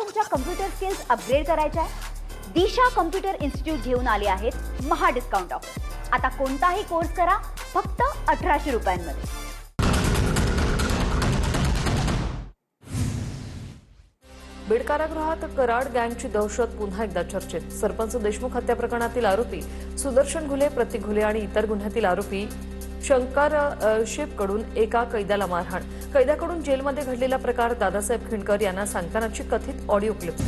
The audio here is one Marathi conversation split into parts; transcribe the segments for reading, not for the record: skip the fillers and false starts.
तुमच्या कम्प्युटर स्किल्स अपग्रेड करायच्या आहे? दिशा कम्प्युटर इन्स्टिट्यूट घेऊन आले आहेत महा डिस्काउंट ऑफर. आता कोणताही कोर्स करा फक्त 1800 रुपयांमध्ये. बीड कारागृहात कराड गँगची दहशत पुन्हा एकदा चर्चेत. सरपंच देशमुख हत्या प्रकरणातील आरोपी सुदर्शन घुले, प्रतीक घुले आणि इतर गुन्ह्यातील आरोपी शंकर शेपकडून एका कैद्याला मारहाण. कैद्याकडून जेलमध्ये घडलेला प्रकार दादासाहेब खिंडकर यांना सांगतानाची कथित ऑडिओ क्लिप.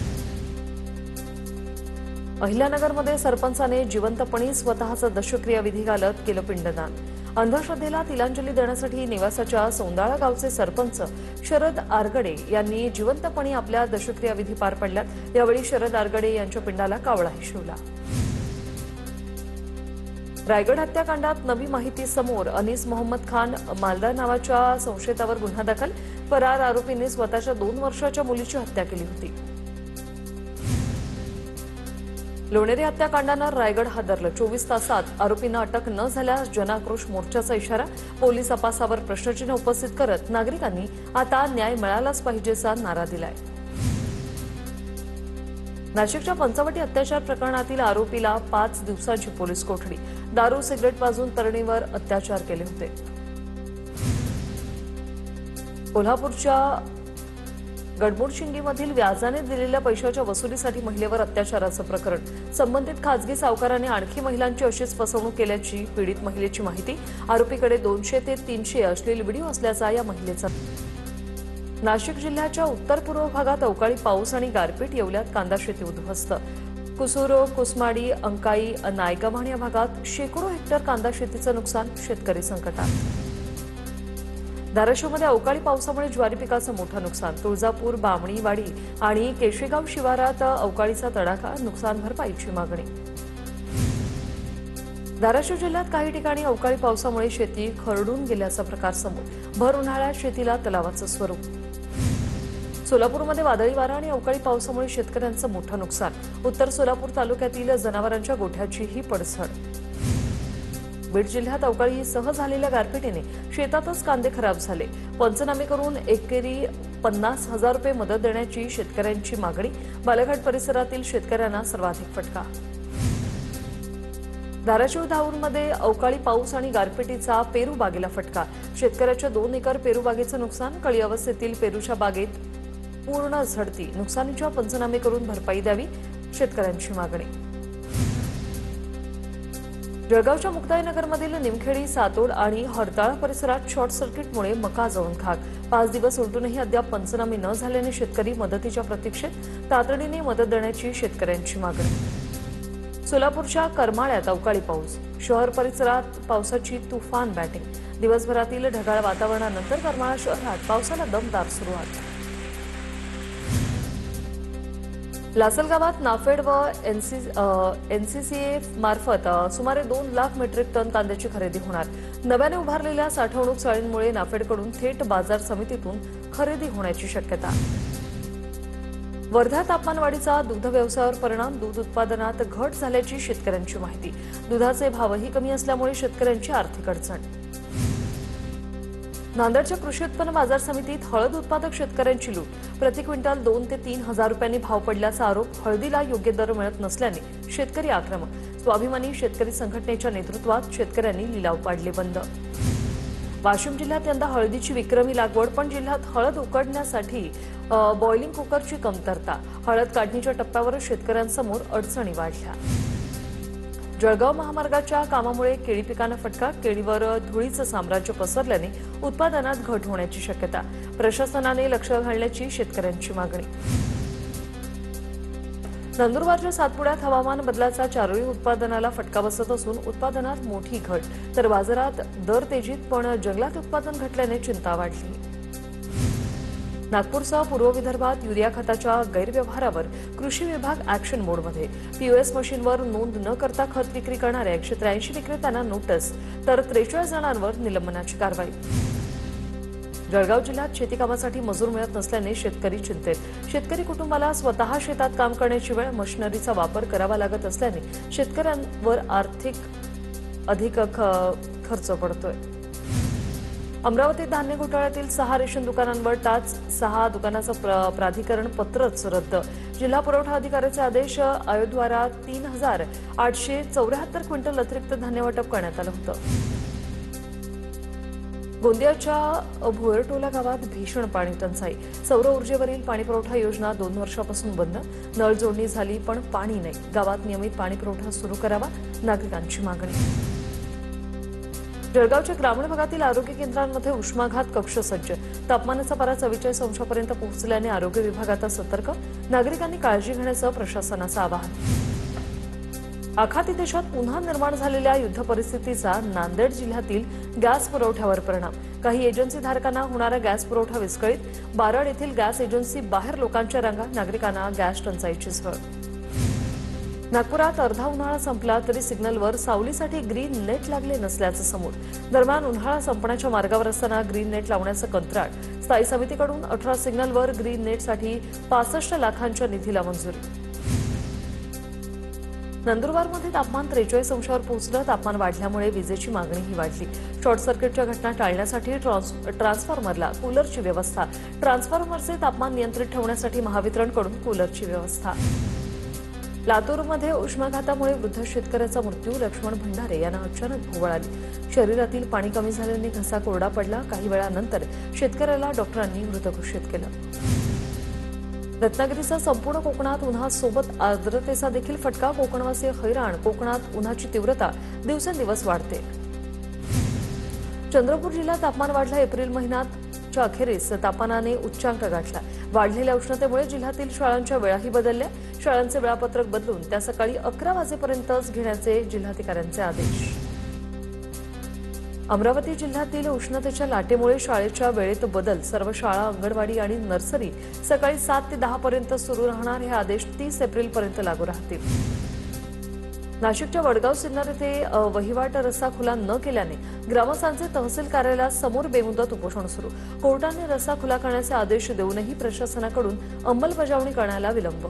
अहिल्यानगरमध्ये सरपंचाने जिवंतपणी स्वतःचा दशक्रिया विधी घालत केलं पिंडदान. अंधश्रद्धेला तिलांजली देण्यासाठी निवासाच्या सौंदाळा गावचे सरपंच शरद आरगडे यांनी जिवंतपणी आपल्या दशक्रिया विधी पार पडल्यात. यावेळी शरद आरगडे यांच्या पिंडाला कावळाही शिवला. रायगड हत्याकांडात नवी माहिती समोर. अनीस मोहम्मद खान मालदार नावाच्या संशयितावर गुन्हा दाखल. फरार आरोपीने स्वतःच्या 2 वर्षाच्या मुलीची हत्या केली होती. लोणेरे हत्याकांडानं रायगड हादरलं. 24 तासात आरोपींना अटक न झाल्यास जनाक्रोश मोर्चाचा इशारा. पोलीस तपासावर प्रश्नचिन्ह उपस्थित करत नागरिकांनी आता न्याय मिळालाच पाहिजेचा नारा दिलाय. नाशिकच्या पंचवटी अत्याचार प्रकरणातील आरोपीला 5 दिवसांची पोलीस कोठडी. दारू सिगरेट पाजून तरुणीवर अत्याचार केले होते. कोल्हापूरच्या गडमुडशिंगीमधील व्याजाने दिलेल्या पैशाच्या वसुलीसाठी महिलेवर अत्याचाराचं प्रकरण. संबंधित खासगी सावकाराने आणखी महिलांची अशीच फसवणूक केल्याची पीडित महिलेची माहिती. आरोपीकडे 200 ते 300 अश्लील व्हिडिओ असल्याचा या महिलेचा. नाशिक जिल्ह्याच्या उत्तर पूर्व भागात अवकाळी पाऊस आणि गारपीट. येवल्यात कांदा शेती उद्ध्वस्त. कुसुरो, कुसमाडी, अंकाई, नायगाभाण या भागात शेकडो हेक्टर कांदा शेतीचं नुकसान. शेतकरी संकटात. धाराशिवमध्ये अवकाळी पावसामुळे ज्वारी पिकाचं मोठं नुकसान. तुळजापूर, बामणीवाडी आणि केशेगाव शिवारात अवकाळीचा तडाखा. नुकसान भरपाईची मागणी. धाराशिव जिल्ह्यात काही ठिकाणी अवकाळी पावसामुळे शेती खरडून गेल्याचा प्रकार समोर. भर उन्हाळ्यात शेतीला तलावाचं स्वरूप. सोलापूरमध्ये वादळी वारा आणि अवकाळी पावसामुळे शेतकऱ्यांचं मोठं नुकसान. उत्तर सोलापूर तालुक्यातील जनावरांच्या गोठ्याचीही पडझड. बीड जिल्ह्यात अवकाळीसह झालेल्या गारपिटीने शेतातच कांदे खराब झाले. पंचनामे करून एकेरी 50,000 रुपये मदत देण्याची शेतकऱ्यांची मागणी. बालाघाट परिसरातील शेतकऱ्यांना सर्वाधिक फटका. धाराशिव धाऊरमध्ये अवकाळी पाऊस आणि गारपिटीचा पेरू बागेला फटका. शेतकऱ्याच्या 2 एकर पेरू बागेचं नुकसान. कळी अवस्थेतील पेरूच्या बागेत पूर्ण झडती. नुकसानीच्या पंचनामे करून भरपाई द्यावी. शेतकऱ्यांची मागणी. जळगावच्या मुक्ताईनगरमधील निमखेडी, सातोड आणि हरताळा परिसरात शॉर्ट सर्किटमुळे मका जळून खाक. 5 दिवस उलटूनही अद्याप पंचनामे न झाल्याने शेतकरी मदतीच्या प्रतीक्षेत. तातडीने मदत देण्याची शेतकऱ्यांची मागणी. सोलापूरच्या करमाळ्यात अवकाळी पाऊस. शहर परिसरात पावसाची तुफान बॅटिंग. दिवसभरातील ढगाळ वातावरणानंतर करमाळा शहरात पावसाला दमदार सुरुवात. लासलगावात नाफेड व एनसीसीए मार्फत सुमारे 2 लाख मेट्रिक टन कांद्याची खरेदी होणार. नव्याने उभारलेल्या साठवणूक चाळींमुळे नाफेडकडून थेट बाजार समितीतून खरेदी होण्याची शक्यता. वर्धा तापमानवाढीचा दुग्ध व्यवसायावर परिणाम. दूध उत्पादनात घट झाल्याची शेतकऱ्यांची माहिती. दुधाचे भावही कमी असल्यामुळे शेतकऱ्यांची आर्थिक अडचण. नांदेडच्या कृषी उत्पन्न बाजार समितीत हळद उत्पादक शेतकऱ्यांची लूट. प्रति क्विंटल 2 ते 3 हजार रुपयांनी भाव पडल्याचा आरोप. हळदीला योग्य दर मिळत नसल्याने शेतकरी आक्रमक. स्वाभिमानी शेतकरी संघटनेच्या नेतृत्वात शेतकऱ्यांनी लिलाव पाडले बंद. वाशिम जिल्ह्यात यंदा हळदीची विक्रमी लागवड. पण जिल्ह्यात हळद उकडण्यासाठी बॉइलिंग कुकरची कमतरता. हळद काढणीच्या टप्प्यावर शेतकऱ्यांसमोर अडचणी वाढल्या. जळगाव महामार्गाच्या कामामुळे केळी पिकांना फटका. केळीवर धुळीचं साम्राज्य पसरल्याने उत्पादनात घट होण्याची शक्यता. प्रशासनाने लक्ष घालण्याची शेतकऱ्यांची मागणी. नंदुरबारच्या सातपुड्यात हवामान बदलाचा चारोळी उत्पादनाला फटका बसत असून उत्पादनात मोठी घट. तर बाजारात दर तेजीत, पण जंगलात उत्पादन घटल्याने चिंता वाढली. नागपूरसह पूर्व विदर्भात युरिया खताच्या गैरव्यवहारावर कृषी विभाग ॲक्शन मोडमध्ये. पीओएस मशीनवर नोंद न करता खत विक्री करणाऱ्या 183 विक्रेत्यांना नोटीस. तर 43 जणांवर निलंबनाची कारवाई. जळगाव जिल्ह्यात शेतीकामासाठी मजूर मिळत नसल्याने शेतकरी चिंतेत. शेतकरी कुटुंबाला स्वतः शेतात काम करण्याची वेळ. मशिनरीचा वापर करावा लागत असल्याने शेतकऱ्यांवर आर्थिक अधिक खर्च पडतोय. अमरावतीत धान्य घोटाळ्यातील 6 रेशन दुकानांवर टाच, 6 दुकानाचं प्राधिकरण पत्रच रद्द. जिल्हा पुरवठा अधिकाऱ्याचे आदेश. आयोद्वारा 3,874 क्विंटल अतिरिक्त धान्य वाटप करण्यात आलं होतं. गोंदियाच्या भोयरटोला गावात भीषण पाणी टंचाई. सौर ऊर्जेवरील पाणीपुरवठा योजना 2 वर्षापासून बंद. नळ जोडणी झाली पण पाणी नाही. गावात नियमित पाणीपुरवठा सुरू करावा, नागरिकांची मागणी. जळगावच्या ग्रामीण भागातील आरोग्य केंद्रांमध्ये उष्माघात कक्ष सज्ज. तापमानाचा पारा 44 अंशापर्यंत पोहोचल्याने आरोग्य विभाग आता सतर्क. नागरिकांनी काळजी घेण्याचं प्रशासनाचं आवाहन. आखाती देशात पुन्हा निर्माण झालेल्या युद्ध परिस्थितीचा नांदेड जिल्ह्यातील गॅस पुरवठ्यावर परिणाम. काही एजन्सीधारकांना होणारा गॅस पुरवठा विस्कळीत. बारड येथील गॅस एजन्सी बाहेर लोकांच्या रांगा. नागरिकांना गॅस टंचाईची झळ. नागपुरात अर्धा उन्हाळा संपला तरी सिग्नलवर सावलीसाठी ग्रीन नेट लागले नसल्याचं समोर. दरम्यान उन्हाळा संपण्याच्या मार्गावर असताना ग्रीन नेट लावण्याचं कंत्राट. स्थायी समितीकडून 18 सिग्नलवर ग्रीन नेटसाठी 65 लाखांच्या निधीला मंजुरी. नंदुरबारमध्ये तापमान 43 अंशावर पोहोचलं. तापमान वाढल्यामुळे विजेची मागणीही वाढली. शॉर्ट सर्किटच्या घटना टाळण्यासाठी ट्रान्सफॉर्मरला कूलरची व्यवस्था. ट्रान्सफॉर्मरचे तापमान नियंत्रित ठेवण्यासाठी महावितरणकडून कूलरची व्यवस्था. लातूरमध्ये उष्माघातामुळे वृद्ध शेतकऱ्याचा मृत्यू. लक्ष्मण भंडारे यांना अचानक भोवळ आली. शरीरातील पाणी कमी झाल्याने घसा कोरडा पडला. काही वेळानंतर शेतकऱ्याला डॉक्टरांनी मृत घोषित केलं. रत्नागिरीचा संपूर्ण कोकणात उन्हासोबत आर्द्रतेचा देखील फटका. कोकणवासीय हैराण. कोकणात उन्हाची तीव्रता दिवसेंदिवस वाढते. चंद्रपूर जिल्ह्यात तापमान वाढलं. एप्रिल महिन्याच्या अखेरीस तापमानाने उच्चांक गाठला. वाढलेल्या उष्णतेमुळे जिल्ह्यातील शाळांच्या वेळाही बदलल्या. शाळांचे वेळापत्रक बदलून त्या सकाळी 11 वाजेपर्यंतच घेण्याचे जिल्हाधिकाऱ्यांचे आदेश. अमरावती जिल्ह्यातील उष्णतेच्या लाटेमुळे शाळेच्या वेळेत बदल. सर्व शाळा, अंगणवाडी आणि नर्सरी सकाळी 7 ते 10 पर्यंत सुरू राहणार. हे आदेश 30 एप्रिलपर्यंत लागू राहतील. नाशिकच्या वडगाव सिन्नर येथे वहिवाट रस्ता खुला न केल्याने ग्रामस्थांचे तहसील कार्यालयासमोर बेमुदत उपोषण सुरू. कोर्टाने रस्ता खुला करण्याचे आदेश देऊनही प्रशासनाकडून अंमलबजावणी करण्याला विलंब.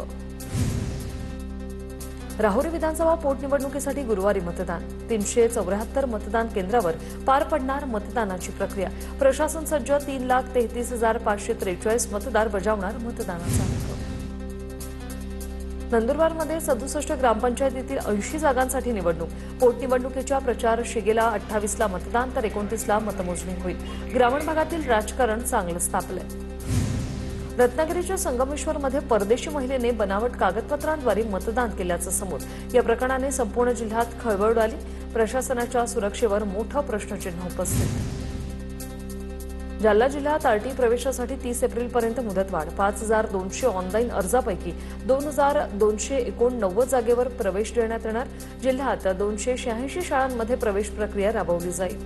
राहुरी विधानसभा पोटनिवडणुकीसाठी गुरुवारी मतदान. 374 मतदान केंद्रावर पार पडणार मतदानाची प्रक्रिया. प्रशासन सज्ज. 3,33,543 मतदार बजावणार मतदानाचा हक्क. नंदुरबारमध्ये 67 ग्रामपंचायतीतील 80 जागांसाठी निवडणूक. पोटनिवडणुकीच्या प्रचार शिगेला 28ला मतदान तर 29ला मतमोजणी होईल. ग्रामीण भागातील राजकारण चांगलंच तापलंय. रत्नागिरीच्या संगमेश्वरमध्ये परदेशी महिलेने बनावट कागदपत्रांद्वारे मतदान केल्याचं समोर. या प्रकरणाने संपूर्ण जिल्ह्यात खळबळ उडाली. प्रशासनाच्या सुरक्षेवर मोठं प्रश्नचिन्ह उपस्थित. जालना जिल्ह्यात आरटी प्रवेशासाठी 30 एप्रिलपर्यंत मुदतवाढ. 5,200 ऑनलाईन अर्जापैकी 2,289 जागेवर प्रवेश देण्यात येणार. जिल्ह्यात 286 शाळांमध्ये प्रवेश प्रक्रिया राबवली जाईल.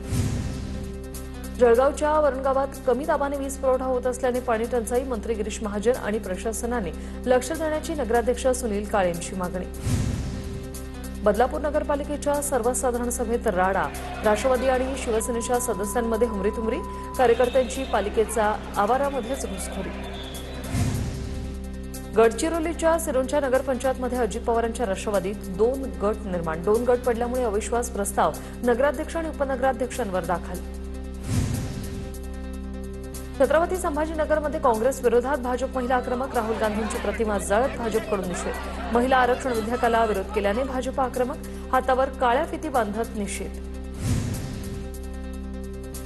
जळगावच्या वरणगावात कमी दाबाने वीज पुरवठा होत असल्याने पाणी टंचाई. मंत्री गिरीश महाजन आणि प्रशासनाने लक्ष देण्याची नगराध्यक्ष सुनील काळेंची मागणी. बदलापूर नगरपालिकेच्या सर्वसाधारण सभेत राडा. राष्ट्रवादी आणि शिवसेनेच्या सदस्यांमध्ये हुमरीतुमरी. कार्यकर्त्यांची पालिकेचा आवारामध्येच घुसखोरी. गडचिरोलीच्या सिरोंचा नगरपंचायतमध्ये अजित पवारांच्या राष्ट्रवादीत 2 गट निर्माण. 2 गट पडल्यामुळे अविश्वास प्रस्ताव नगराध्यक्ष आणि उपनगराध्यक्षांवर दाखल. छत्रपती संभाजीनगरमध्ये काँग्रेस विरोधात भाजप महिला आक्रमक. राहुल गांधींची प्रतिमा जळत. भाजपकडून निषेध. महिला आरक्षण विधेयकाला विरोध केल्याने भाजप आक्रमक. हातावर काळ्या फिती बांधत निषेध.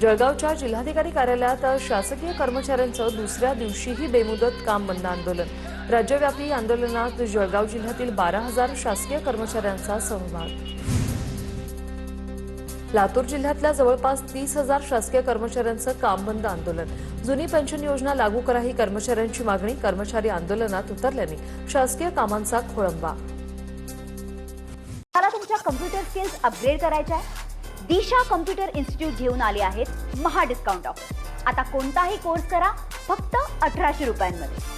जळगावच्या जिल्हाधिकारी कार्यालयात शासकीय कर्मचाऱ्यांचं दुसऱ्या दिवशीही बेमुदत काम बंद आंदोलन. राज्यव्यापी आंदोलनात जळगाव जिल्ह्यातील 12,000 शासकीय कर्मचाऱ्यांचा सहभाग. लातूर जिल्ह्यातल्या जवळपास 30,000 शासकीय कर्मचाऱ्यांचं काम बंद आंदोलन. जुनी पेन्शन योजना लागू करा ही कर्मचाऱ्यांची मागणी. कर्मचारी आंदोलनात उतरल्याने शासकीय कामांचा खोळंबा. मला तुमच्या कम्प्युटर स्किल्स अपग्रेड करायच्या आहे? दिशा कम्प्युटर इन्स्टिट्यूट घेऊन आले आहेत महा डिस्काउंट ऑफर. आता कोणताही कोर्स करा फक्त 1800 रुपयांमध्ये.